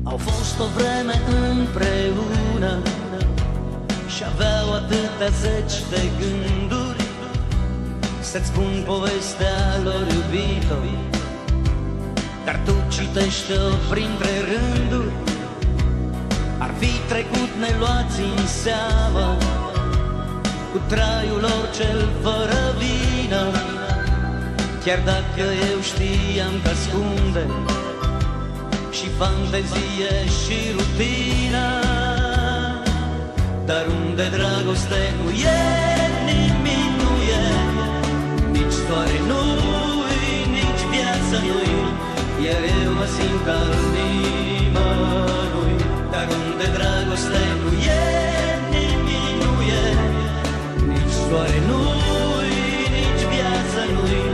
Au fost o vreme împreună și aveau atâtea zeci de gânduri să-ți spun povestea lor, iubito, dar tu citește-o printre rânduri. Ar fi trecut neluați în seamă cu traiul lor cel fără vină, chiar dacă eu știam că ascunde și fantezie și rutină. Dar unde dragoste nu e, nimic nu e, nici soare nu-i, nici viață nu-i, iar eu mă simt al nimănui. Dar unde dragoste nu e, nimic nu e, nici soare nu-i, nici viață nu-i.